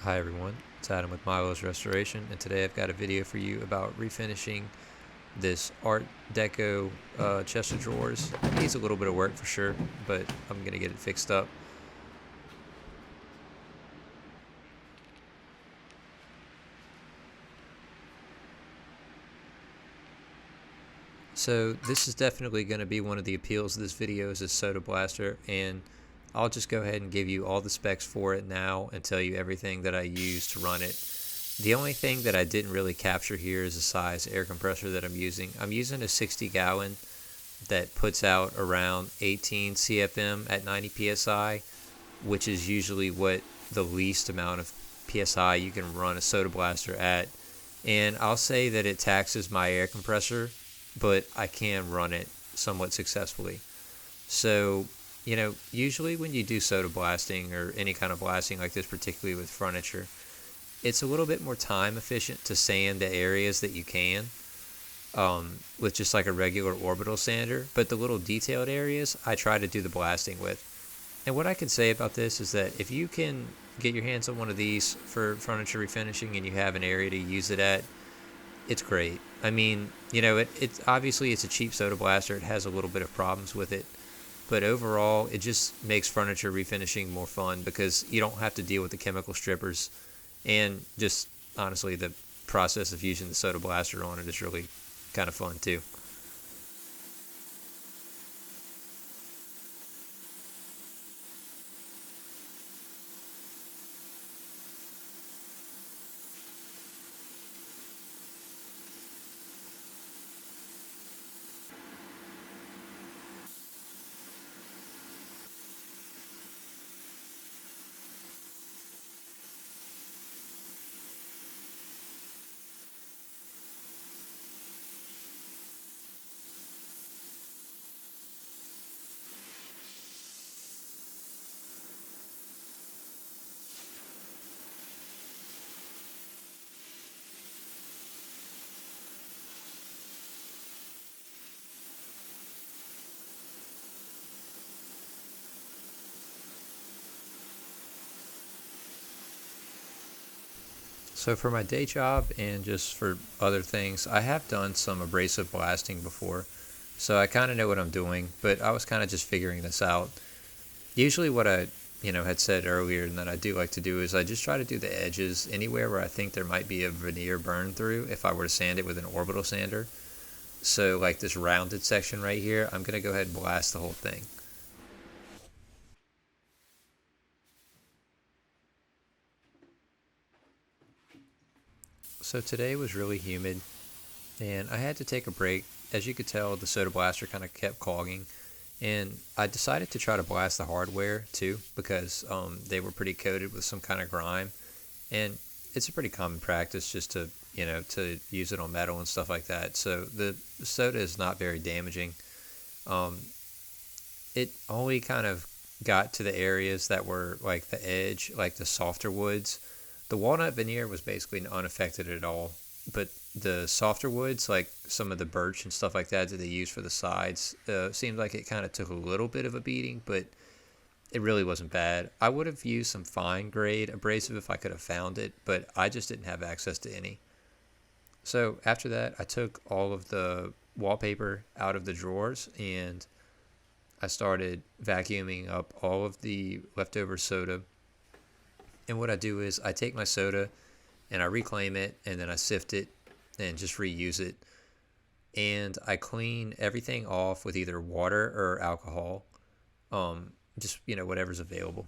Hi everyone, it's Adam with Milo's Restoration, and today I've got a video for you about refinishing this Art Deco chest of drawers. It needs a little bit of work for sure, but I'm going to get it fixed up. So this is definitely going to be one of the appeals of this video is this Soda Blaster, and I'll just go ahead and give you all the specs for it now and tell you everything that I use to run it. The only thing that I didn't really capture here is the size air compressor that I'm using. I'm using a 60 gallon that puts out around 18 CFM at 90 psi, which is usually what the least amount of psi you can run a Soda Blaster at. And I'll say that it taxes my air compressor, but I can run it somewhat successfully. So, usually when you do soda blasting or any kind of blasting like this, particularly with furniture, it's a little bit more time efficient to sand the areas that you can with just like a regular orbital sander. But the little detailed areas, I try to do the blasting with. And what I can say about this is that if you can get your hands on one of these for furniture refinishing and you have an area to use it at, it's great. I mean, it's obviously it's a cheap soda blaster. It has a little bit of problems with it, but overall, it just makes furniture refinishing more fun because you don't have to deal with the chemical strippers, and just honestly, the process of using the soda blaster on it is really kind of fun too. So for my day job and just for other things, I have done some abrasive blasting before, so I kind of know what I'm doing, but I was kind of just figuring this out. Usually what I, had said earlier and that I do like to do is I just try to do the edges anywhere where I think there might be a veneer burn through if I were to sand it with an orbital sander. So like this rounded section right here, I'm going to go ahead and blast the whole thing. So today was really humid and I had to take a break. As you could tell, the soda blaster kind of kept clogging, and I decided to try to blast the hardware too because they were pretty coated with some kind of grime, and it's a pretty common practice just to to use it on metal and stuff like that. So the soda is not very damaging. Um, it only kind of got to the areas that were like the edge, like the softer woods. The walnut veneer was basically unaffected at all, but the softer woods, like some of the birch and stuff like that they use for the sides, seemed like it kind of took a little bit of a beating, but it really wasn't bad. I would have used some fine grade abrasive if I could have found it, but I just didn't have access to any. So after that, I took all of the wallpaper out of the drawers and I started vacuuming up all of the leftover soda. And what I do is I take my soda and I reclaim it and then I sift it and just reuse it. And I clean everything off with either water or alcohol, just whatever's available.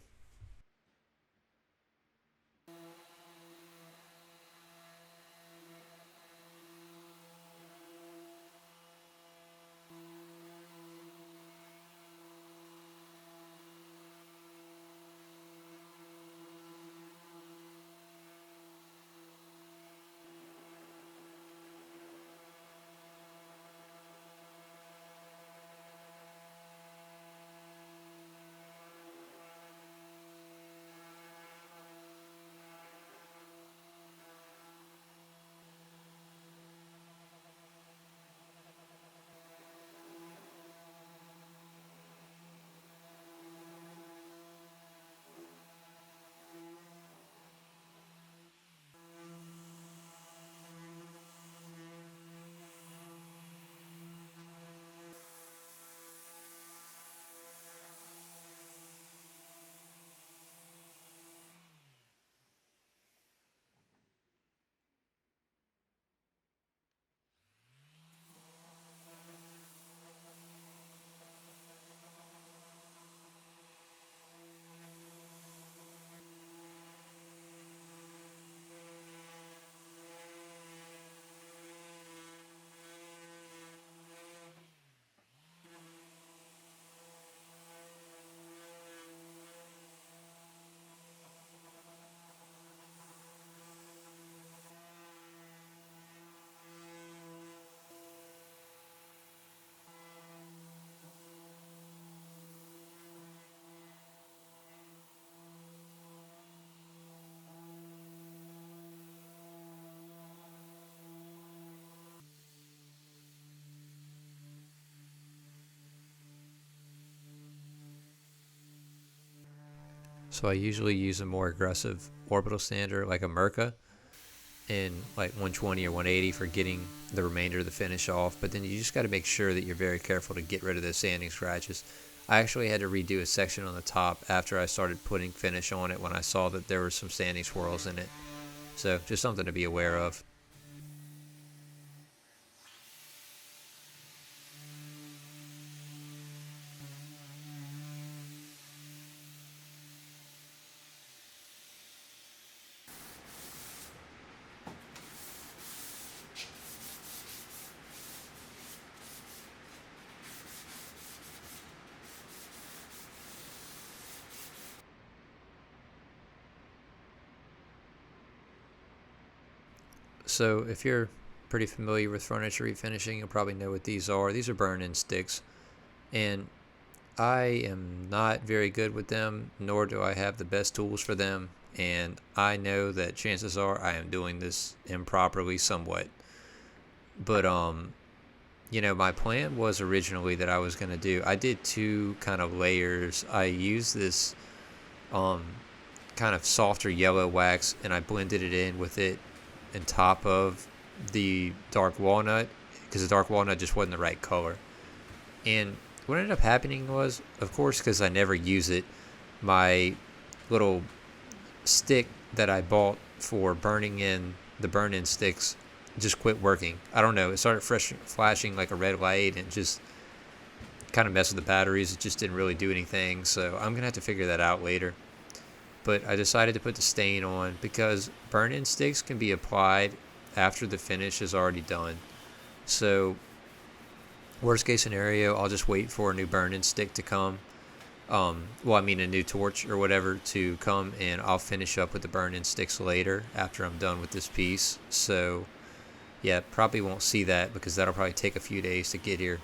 So I usually use a more aggressive orbital sander like a Merca in like 120 or 180 for getting the remainder of the finish off. But then you just got to make sure that you're very careful to get rid of those sanding scratches. I actually had to redo a section on the top after I started putting finish on it when I saw that there were some sanding swirls in it. So just something to be aware of. So if you're pretty familiar with furniture refinishing, you'll probably know what these are. These are burn-in sticks, and I am not very good with them, nor do I have the best tools for them. And I know that chances are I am doing this improperly somewhat. But my plan was originally that I was going to do. I did two kind of layers. I used this um kind of softer yellow wax, and I blended it in with it on top of the dark walnut, because the dark walnut just wasn't the right color. And what ended up happening was, of course, because I never use it, my little stick that I bought for burning in the burn-in sticks just quit working. I don't know. It started flashing like a red light and just kind of messed with the batteries. It just didn't really do anything. So I'm going to have to figure that out later. But I decided to put the stain on because burn-in sticks can be applied after the finish is already done. So worst case scenario, I'll just wait for a new burn-in stick to come. A new torch or whatever to come, and I'll finish up with the burn-in sticks later after I'm done with this piece. So yeah, probably won't see that because that'll probably take a few days to get here.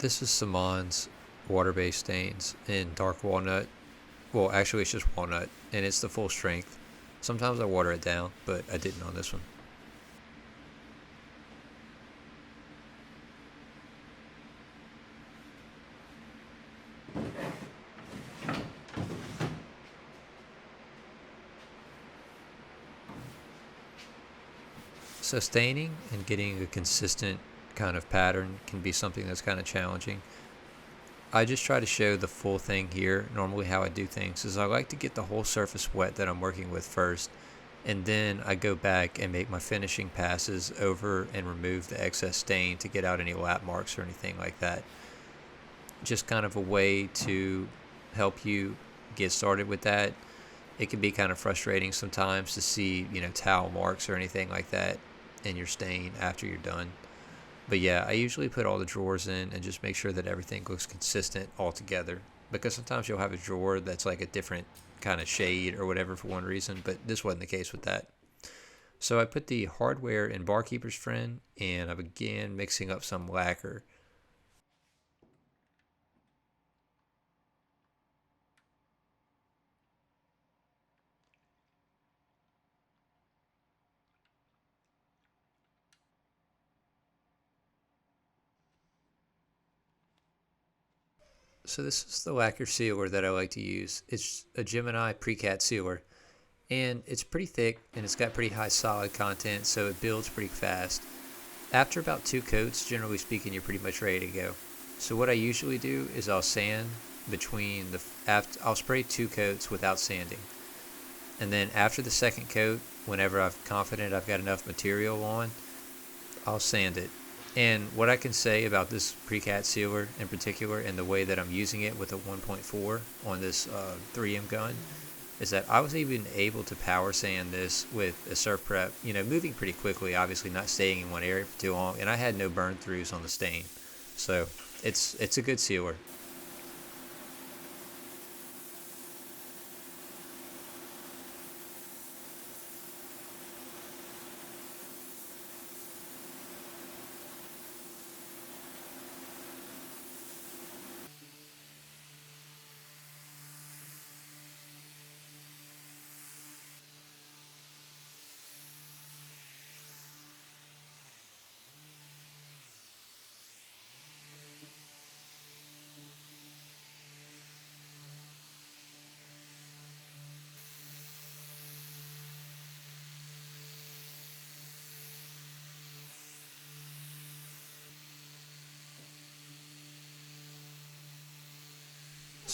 This is Simon's water-based stains in dark walnut. Well, actually, it's just walnut, and it's the full strength. Sometimes I water it down, but I didn't on this one. So staining and getting a consistent kind of pattern can be something that's kind of challenging. I just try to show the full thing here. Normally how I do things is I like to get the whole surface wet that I'm working with first, and then I go back and make my finishing passes over and remove the excess stain to get out any lap marks or anything like that. Just kind of a way to help you get started with that. It can be kind of frustrating sometimes to see, towel marks or anything like that in your stain after you're done. But yeah, I usually put all the drawers in and just make sure that everything looks consistent all together. Because sometimes you'll have a drawer that's like a different kind of shade or whatever for one reason, but this wasn't the case with that. So I put the hardware in Barkeeper's Friend, and I began mixing up some lacquer. So this is the lacquer sealer that I like to use. It's a Gemini Precat sealer, and it's pretty thick and it's got pretty high solid content, so it builds pretty fast. After about 2 coats, generally speaking, you're pretty much ready to go. So what I usually do is I'll sand between I'll spray 2 coats without sanding, and then after the second coat, whenever I'm confident I've got enough material on, I'll sand it. And what I can say about this Precat sealer in particular, and the way that I'm using it with a 1.4 on this 3M gun, is that I was even able to power sand this with a surf prep, moving pretty quickly, obviously not staying in one area for too long, and I had no burn throughs on the stain. So it's a good sealer.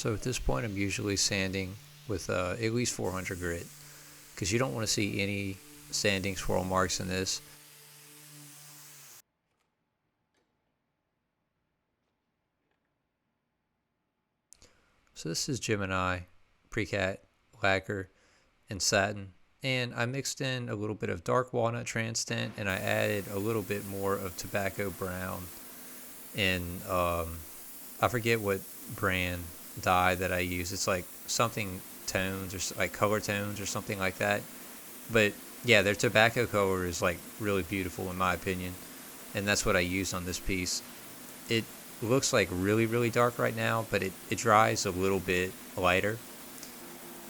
So at this point I'm usually sanding with at least 400 grit, because you don't want to see any sanding swirl marks in this. So this is Gemini, Precat, lacquer, and satin. And I mixed in a little bit of dark walnut trans tint, and I added a little bit more of tobacco brown. And I forget what brand dye that I use. It's like something tones or like color tones or something like that. But yeah, their tobacco color is like really beautiful in my opinion. And that's what I used on this piece. It looks like really, really dark right now, but it dries a little bit lighter.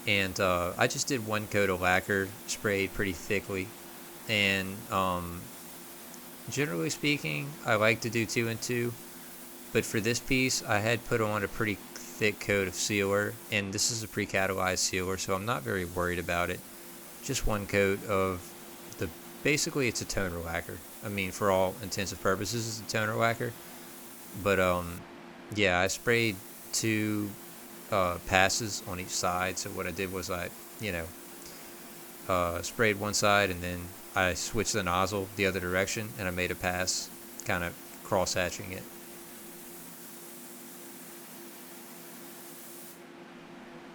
And I just did one coat of lacquer, sprayed pretty thickly. And generally speaking, I like to do 2 and 2. But for this piece, I had put on a pretty thick coat of sealer. And this is a pre-catalyzed sealer, so I'm not very worried about it. Just one coat of basically it's a toner lacquer. I mean, for all intents and purposes, it's a toner lacquer. But yeah, I sprayed 2 passes on each side. So what I did was I sprayed one side and then I switched the nozzle the other direction and I made a pass, kind of cross-hatching it.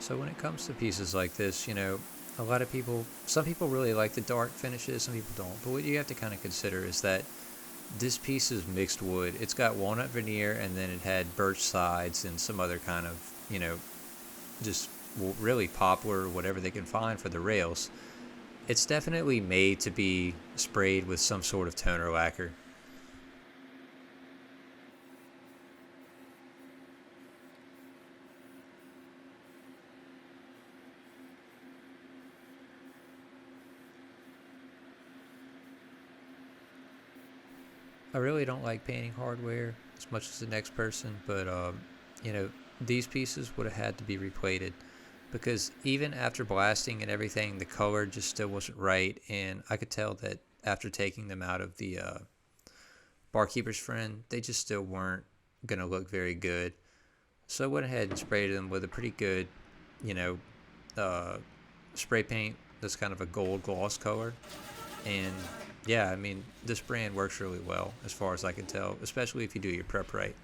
So when it comes to pieces like this, a lot of people, some people really like the dark finishes, some people don't. But what you have to kind of consider is that this piece is mixed wood. It's got walnut veneer, and then it had birch sides and some other kind of, just really poplar or whatever they can find for the rails. It's definitely made to be sprayed with some sort of toner lacquer. I really don't like painting hardware as much as the next person, but these pieces would have had to be replated, because even after blasting and everything, the color just still wasn't right, and I could tell that after taking them out of the barkeeper's friend, they just still weren't gonna look very good. So I went ahead and sprayed them with a pretty good, spray paint that's kind of a gold gloss color. And yeah, I mean, this brand works really well as far as I can tell, especially if you do your prep right.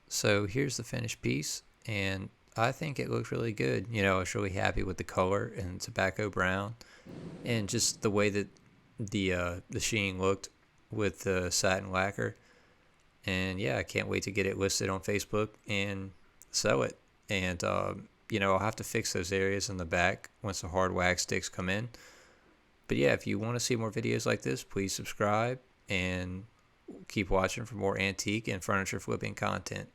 So here's the finished piece, and I think it looks really good. I was really happy with the color and tobacco brown, and just the way that the sheen looked with the satin lacquer. And yeah, I can't wait to get it listed on Facebook and sell it. And I'll have to fix those areas in the back once the hard wax sticks come in. But yeah, if you want to see more videos like this, please subscribe and keep watching for more antique and furniture flipping content.